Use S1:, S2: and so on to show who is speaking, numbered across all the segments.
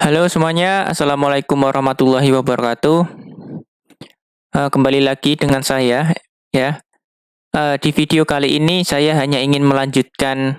S1: Halo semuanya, Assalamualaikum warahmatullahi wabarakatuh. Kembali lagi dengan saya, ya. Di video kali ini saya hanya ingin melanjutkan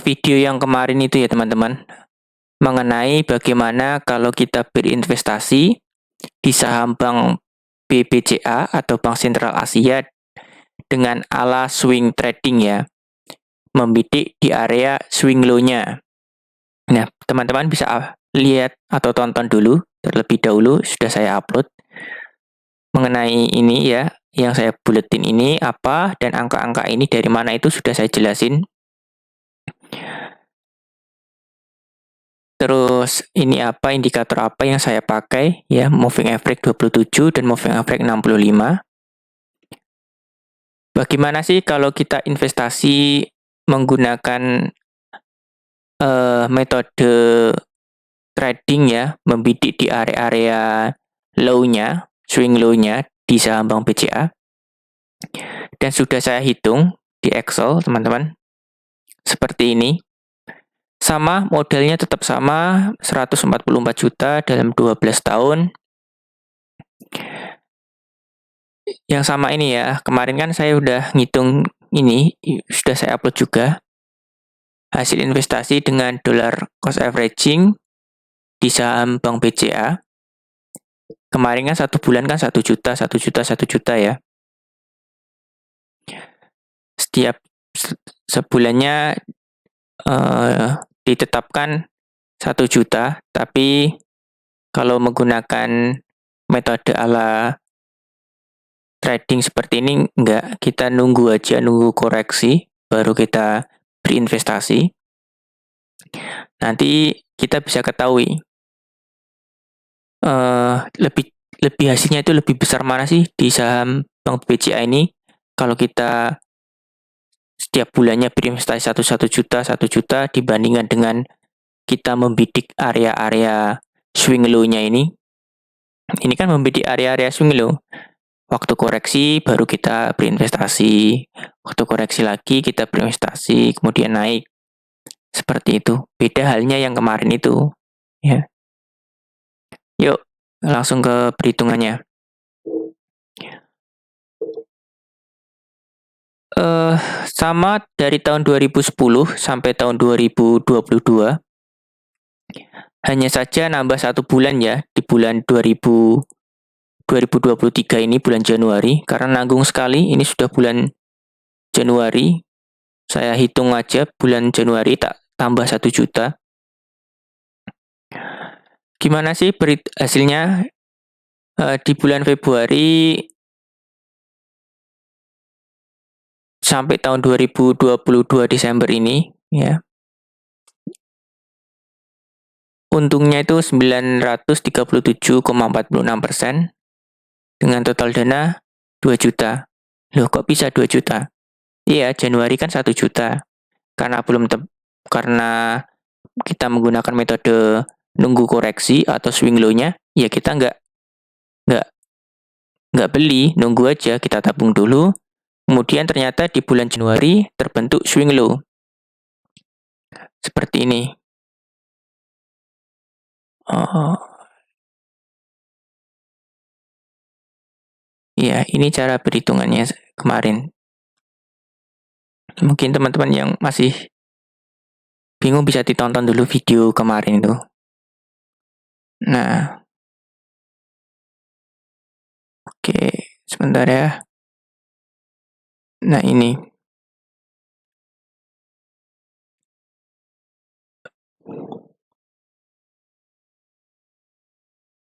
S1: video yang kemarin itu ya teman-teman, mengenai bagaimana kalau kita berinvestasi di saham Bank BBCA atau Bank Sentral Asia dengan ala swing trading ya, membidik di area swing low-nya. Nah, teman-teman bisa lihat atau tonton dulu terlebih dahulu, sudah saya upload mengenai ini ya, yang saya buletin ini apa dan angka-angka ini dari mana itu sudah saya jelasin. Terus ini apa, indikator apa yang saya pakai ya, moving average 27 dan moving average 65. Bagaimana sih kalau kita investasi menggunakan metode trading ya, membidik di area-area low-nya, swing low-nya di saham Bank BCA. Dan sudah saya hitung di Excel, teman-teman. Seperti ini. Sama, modelnya tetap sama, 144 juta dalam 12 tahun. Yang sama ini ya, kemarin kan saya udah ngitung ini, sudah saya upload juga. Hasil investasi dengan dollar cost averaging di saham Bank BCA. Kemarin kan 1 bulan kan 1 juta, 1 juta, 1 juta ya. Setiap sebulannya ditetapkan 1 juta, tapi kalau menggunakan metode ala trading seperti ini enggak, kita nunggu aja, nunggu koreksi, baru kita berinvestasi. Nanti kita bisa ketahui lebih hasilnya itu lebih besar mana sih di saham Bank BCA ini kalau kita setiap bulannya berinvestasi 1 juta dibandingkan dengan kita membidik area-area swing low-nya ini. Ini kan membidik area-area swing low. Waktu koreksi baru kita berinvestasi. Waktu koreksi lagi kita berinvestasi, kemudian naik. Seperti itu. Beda halnya yang kemarin itu. Ya. Yuk, langsung ke perhitungannya. Sama dari tahun 2010 sampai tahun 2022. Hanya saja nambah 1 bulan ya, di bulan 2023 ini, bulan Januari. Karena nanggung sekali, ini sudah bulan Januari. Saya hitung aja bulan Januari tak tambah 1 juta. Gimana sih hasilnya di bulan Februari sampai tahun 2022 Desember ini ya. Untungnya itu 937,46% dengan total dana 2 juta. Loh, kok bisa 2 juta? Iya, Januari kan 1 juta. Karena karena kita menggunakan metode nunggu koreksi atau swing low-nya, ya kita nggak beli, nunggu aja, kita tabung dulu. Kemudian ternyata di bulan Januari terbentuk swing low. Seperti ini. Ya, ini cara perhitungannya kemarin. Mungkin teman-teman yang masih bingung bisa ditonton dulu video kemarin itu. Nah, oke, sebentar ya. Nah, ini.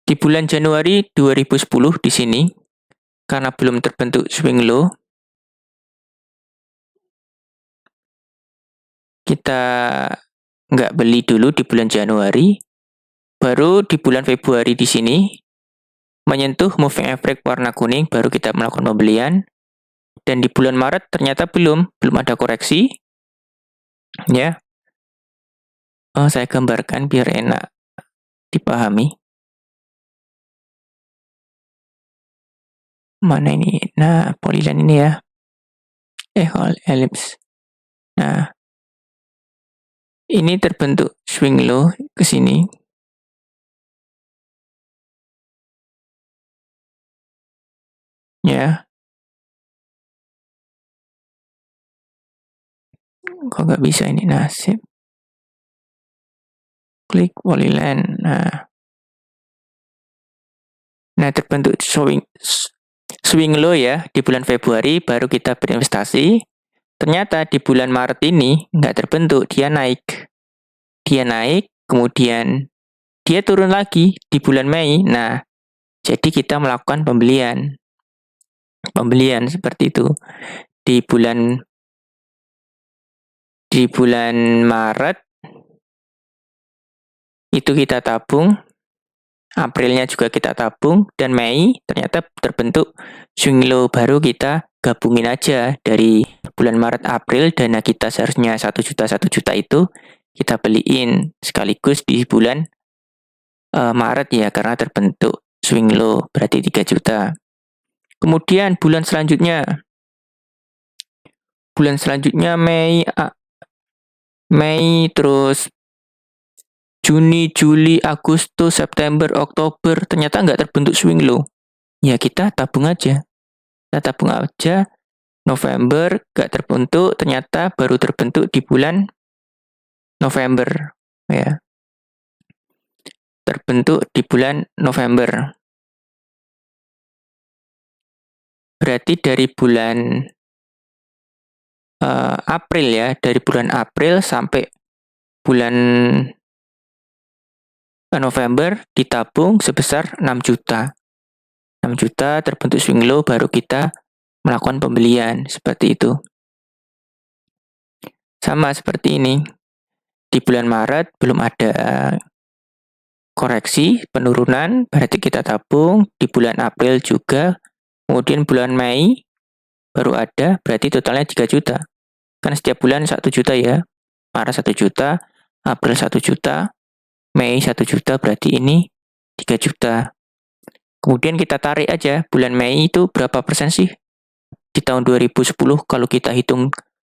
S1: Di bulan Januari 2010 di sini, karena belum terbentuk swing low, kita nggak beli dulu di bulan Januari, baru di bulan Februari di sini, menyentuh moving average warna kuning, baru kita melakukan pembelian, dan di bulan Maret ternyata belum ada koreksi, ya. Saya gambarkan biar enak dipahami. Mana ini? Nah, polyline ini ya. Ellipse. Nah, ini terbentuk swing low ke sini. ya. Kok nggak bisa ini, nasib. Klik Polyland. Nah, terbentuk swing low ya di bulan Februari, baru kita berinvestasi. Ternyata di bulan Maret ini nggak terbentuk, dia naik. Dia naik, kemudian dia turun lagi di bulan Mei. Nah, jadi kita melakukan pembelian. Pembelian seperti itu. Di bulan Maret itu kita tabung, Aprilnya juga kita tabung, dan Mei ternyata terbentuk swing low baru, kita gabungin aja dari bulan Maret April, dana kita seharusnya 1 juta itu kita beliin sekaligus di bulan Maret ya, karena terbentuk swing low berarti 3 juta. Kemudian bulan selanjutnya Mei terus Juni, Juli, Agustus, September, Oktober, ternyata nggak terbentuk swing low. Ya kita tabung aja. November nggak terbentuk, ternyata baru terbentuk di bulan November. Ya. Terbentuk di bulan November. Berarti dari bulan April ya, dari bulan April sampai bulan November ditabung sebesar 6 juta. 6 juta terbentuk swing low, baru kita melakukan pembelian seperti itu. Sama seperti ini. Di bulan Maret belum ada koreksi, penurunan, berarti kita tabung. Di bulan April juga. Kemudian bulan Mei baru ada, berarti totalnya 3 juta. Kan setiap bulan 1 juta ya. Maret 1 juta, April 1 juta, Mei 1 juta, berarti ini 3 juta. Kemudian kita tarik aja, bulan Mei itu berapa persen sih? Di tahun 2010, kalau kita hitung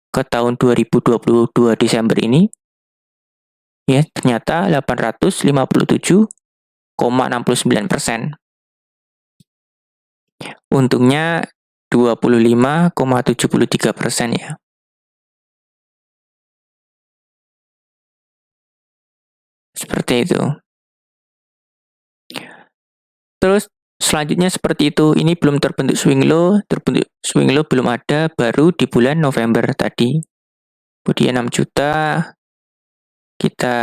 S1: ke tahun 2022 Desember ini, ya ternyata 857,69%. Untungnya 25,73% ya. Seperti itu. Terus selanjutnya seperti itu, ini belum terbentuk swing low belum ada, baru di bulan November tadi. Kemudian 6 juta kita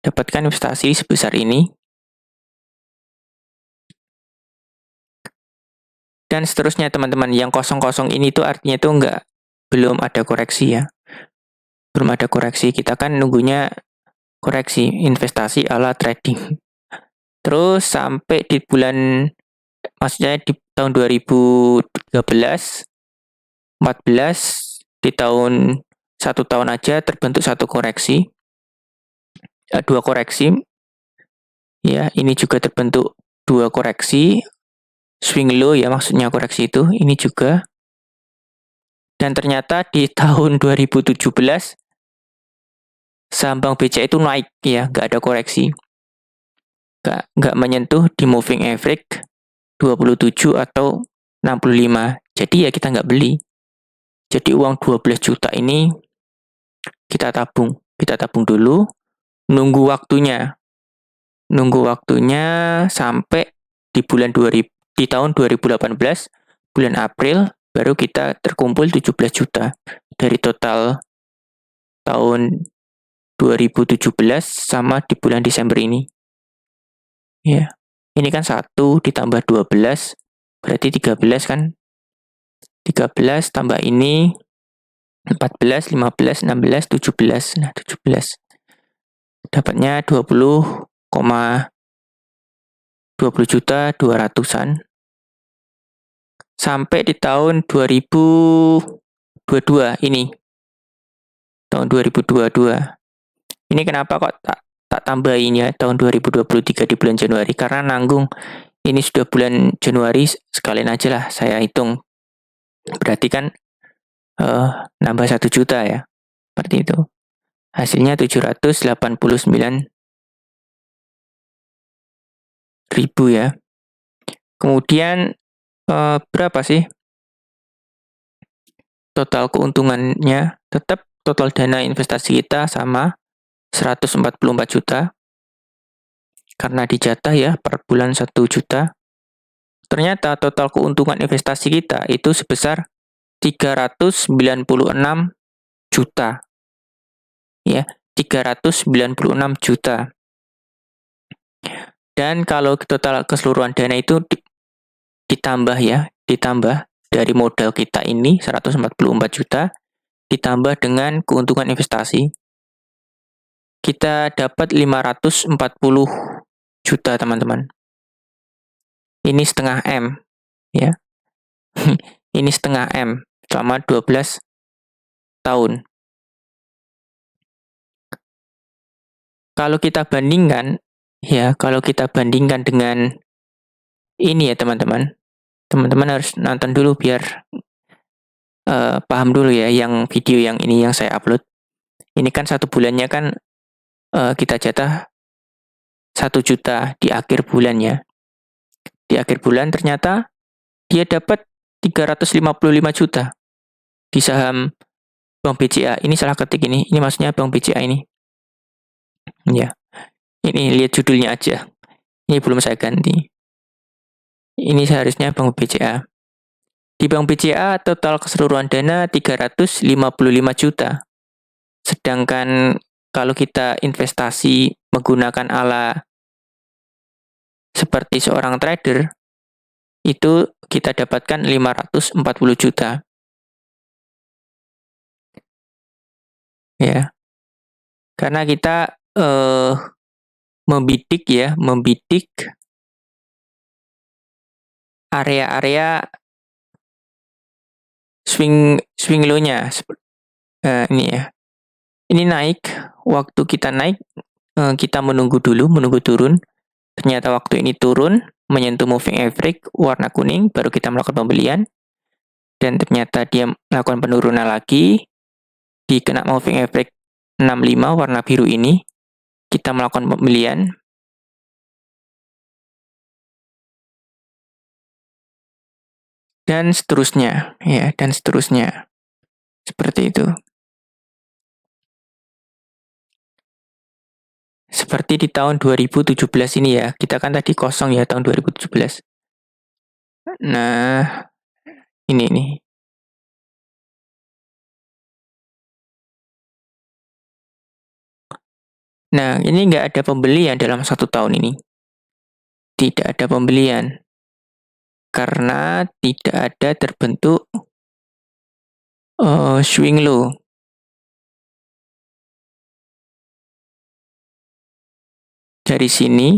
S1: dapatkan investasi sebesar ini. Dan seterusnya teman-teman, yang kosong-kosong ini tuh artinya tuh belum ada koreksi ya. Belum ada koreksi, kita kan nunggunya koreksi investasi ala trading. Terus sampai di maksudnya di tahun 2013, 14, di tahun 1 tahun aja terbentuk 1 koreksi, 2 koreksi. Ya, ini juga terbentuk 2 koreksi, swing low ya maksudnya koreksi itu, ini juga. Dan ternyata di tahun 2017 saham Bank BCA itu naik ya, nggak ada koreksi. Nggak menyentuh di moving average 27 atau 65. Jadi ya kita nggak beli. Jadi uang 12 juta ini kita tabung. Kita tabung dulu, nunggu waktunya sampai di di tahun 2018 bulan April baru kita terkumpul 17 juta dari total tahun 2017 sama di bulan Desember ini. Ya. Ini kan 1 ditambah 12 berarti 13 kan. 13 tambah ini 14, 15, 16, 17. Nah, 17. Dapatnya 20 juta 200-an. Sampai di tahun 2022 ini. Tahun 2022. Ini kenapa kok tak tambahin ya tahun 2023 di bulan Januari, karena nanggung ini sudah bulan Januari, sekalian aja lah saya hitung. Berarti kan nambah 1 juta ya. Seperti itu. Hasilnya 789.000 ya. Kemudian Berapa sih total keuntungannya? Tetap total dana investasi kita sama 144 juta karena dijatah ya per bulan 1 juta. Ternyata total keuntungan investasi kita itu sebesar 396 juta. Ya, 396 juta. Dan kalau total keseluruhan dana itu ditambah ya, ditambah dari modal kita ini 144 juta, ditambah dengan keuntungan investasi, kita dapat 540 juta, teman-teman. Ini setengah M, ya. Ini setengah M selama 12 tahun. Kalau kita bandingkan, ya, kalau kita bandingkan dengan ini ya, teman-teman. Teman-teman harus nonton dulu biar paham dulu ya, yang video yang ini yang saya upload. Ini kan 1 bulannya kan kita jatah 1 juta di akhir bulannya. Di akhir bulan ternyata dia dapat 355 juta di saham Bank BCA. Ini salah ketik ini maksudnya Bank BCA ini. Ya. Ini lihat judulnya aja. Ini belum saya ganti. Ini seharusnya Bank BCA. Di Bank BCA total keseluruhan dana 355 juta. Sedangkan kalau kita investasi menggunakan ala seperti seorang trader, itu kita dapatkan 540 juta. Ya. Karena kita membidik area-area swing low-nya. Ini ya. Ini naik, waktu kita naik, kita menunggu turun. Ternyata waktu ini turun, menyentuh moving average warna kuning, baru kita melakukan pembelian. Dan ternyata dia melakukan penurunan lagi, dikena moving average 65 warna biru ini, kita melakukan pembelian. Dan seterusnya, ya, dan seterusnya. Seperti itu. Seperti di tahun 2017 ini ya, kita kan tadi kosong ya tahun 2017. Nah, ini nih. Nah, ini nggak ada pembelian dalam 1 tahun ini. Tidak ada pembelian. Karena tidak ada terbentuk swing low. Dari sini,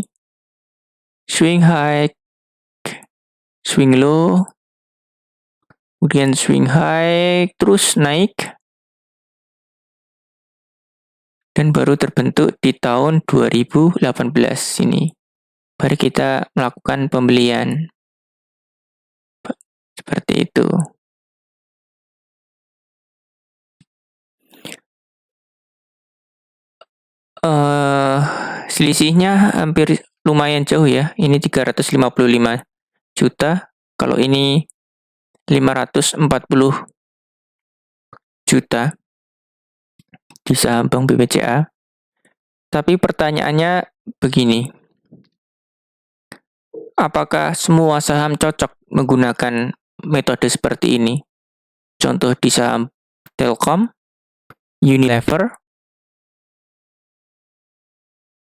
S1: swing high, swing low, kemudian swing high, terus naik, dan baru terbentuk di tahun 2018 ini. Baru kita melakukan pembelian. Seperti itu. Selisihnya hampir lumayan jauh ya. Ini 355 juta. Kalau ini 540 juta di saham Bank BBCA. Tapi pertanyaannya begini. Apakah semua saham cocok menggunakan metode seperti ini? Contoh di saham Telkom, Unilever.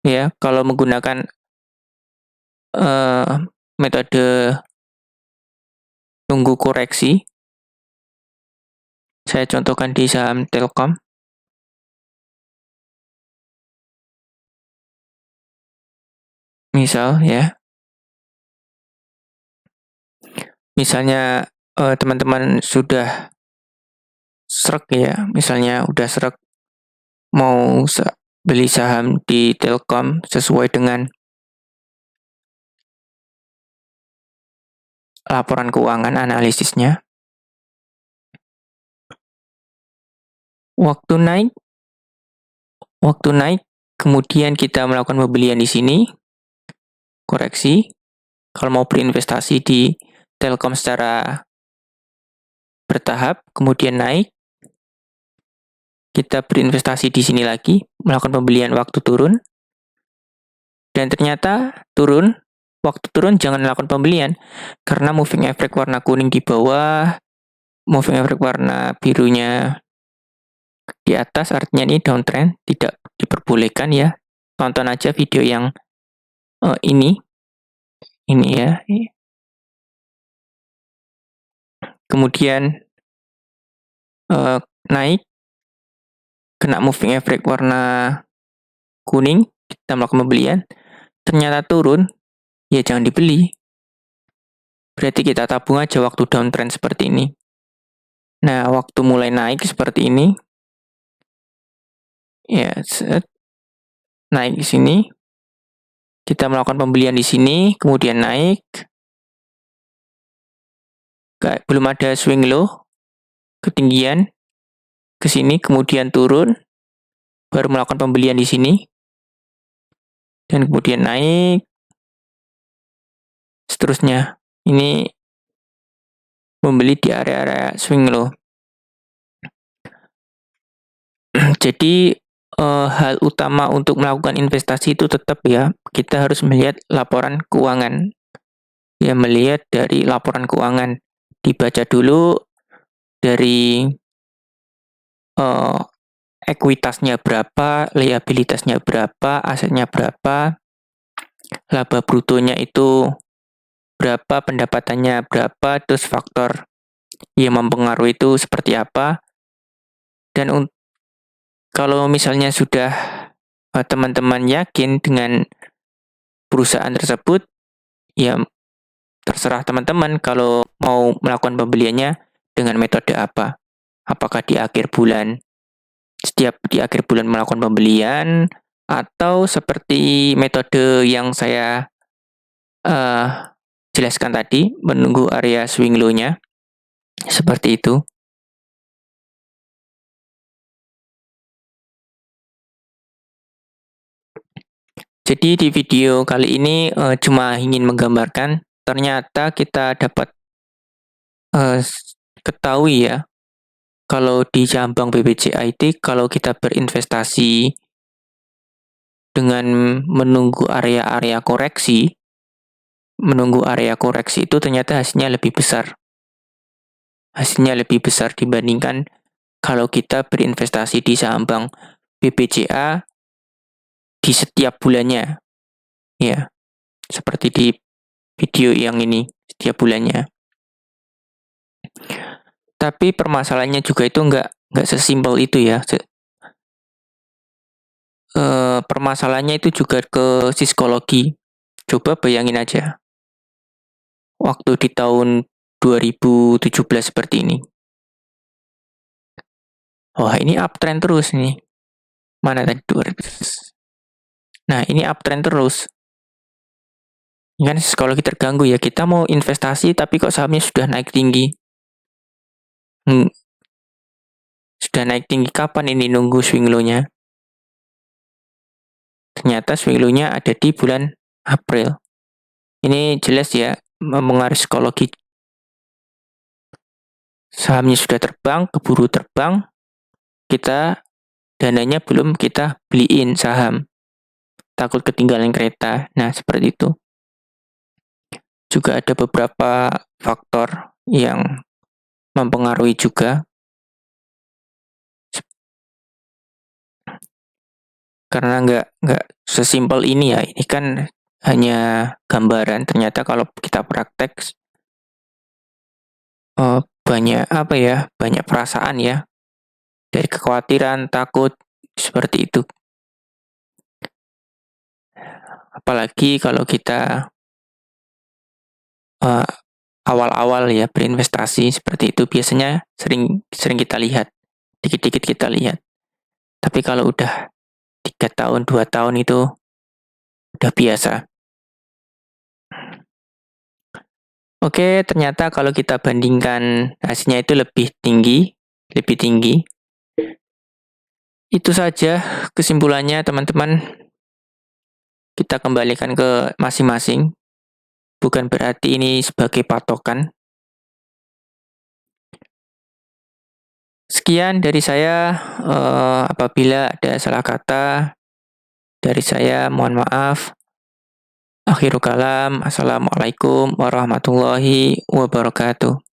S1: Ya, kalau menggunakan metode tunggu koreksi, saya contohkan di saham Telkom. Misal ya. Misalnya teman-teman sudah srek ya, misalnya udah srek mau beli saham di Telkom sesuai dengan laporan keuangan analisisnya. Waktu naik, kemudian kita melakukan pembelian di sini, koreksi. Kalau mau berinvestasi di Telkom secara bertahap, kemudian naik. Kita berinvestasi di sini lagi, melakukan pembelian waktu turun. Dan ternyata turun. Waktu turun jangan melakukan pembelian, karena moving average warna kuning di bawah, moving average warna birunya di atas, artinya ini downtrend, tidak diperbolehkan ya. Tonton aja video yang ini ya. Kemudian naik, kena moving average warna kuning, kita melakukan pembelian. Ternyata turun, ya jangan dibeli. Berarti kita tabung aja waktu downtrend seperti ini. Nah, waktu mulai naik seperti ini, ya naik di sini, kita melakukan pembelian di sini, kemudian naik, belum ada swing low, ketinggian, ke sini, kemudian turun, baru melakukan pembelian di sini, dan kemudian naik, seterusnya. Ini membeli di area-area swing low. Jadi hal utama untuk melakukan investasi itu tetap ya, kita harus melihat laporan keuangan. Ya, melihat dari laporan keuangan. Dibaca dulu dari ekuitasnya berapa, liabilitasnya berapa, asetnya berapa, laba brutonya itu berapa, pendapatannya berapa, terus faktor yang mempengaruhi itu seperti apa. Dan kalau misalnya sudah teman-teman yakin dengan perusahaan tersebut, ya terserah teman-teman kalau mau melakukan pembeliannya dengan metode apa. Apakah di akhir bulan, setiap di akhir bulan melakukan pembelian, atau seperti metode yang saya jelaskan tadi, menunggu area swing low-nya, seperti itu. Jadi di video kali ini cuma ingin menggambarkan, ternyata kita dapat ketahui ya, kalau di saham bank BBCA IT, kalau kita berinvestasi dengan menunggu area-area koreksi, itu ternyata hasilnya lebih besar. Hasilnya lebih besar dibandingkan kalau kita berinvestasi di saham bank BBCA di setiap bulannya. Ya, seperti di video yang ini, setiap bulannya. Tapi permasalahannya juga itu nggak sesimpel itu ya. Permasalahannya itu juga ke psikologi. Coba bayangin aja, waktu di tahun 2017 seperti ini. Wah, ini uptrend terus nih. Mana tadi 2017? Nah, ini uptrend terus. Ini kan psikologi terganggu ya. Kita mau investasi tapi kok sahamnya sudah naik tinggi. Sudah naik tinggi, kapan ini nunggu swing low-nya? Ternyata swing low-nya ada di bulan April. Ini jelas ya, mempengaruhi psikologi. Sahamnya sudah terbang, keburu terbang, kita dananya belum kita beliin saham. Takut ketinggalan kereta. Nah, seperti itu. Juga ada beberapa faktor yang mempengaruhi juga. Karena nggak sesimpel ini ya. Ini kan hanya gambaran. Ternyata kalau kita praktek banyak perasaan ya. Dari kekhawatiran, takut, seperti itu. Apalagi kalau kita awal-awal ya berinvestasi seperti itu, biasanya sering kita lihat, dikit-dikit kita lihat. Tapi kalau udah 3 tahun, 2 tahun itu udah biasa. Oke, ternyata kalau kita bandingkan hasilnya itu lebih tinggi. Itu saja kesimpulannya, teman-teman. Kita kembalikan ke masing-masing. bukan berarti ini sebagai patokan. Sekian dari saya, apabila ada salah kata dari saya mohon maaf. Akhirul kalam, assalamualaikum warahmatullahi wabarakatuh.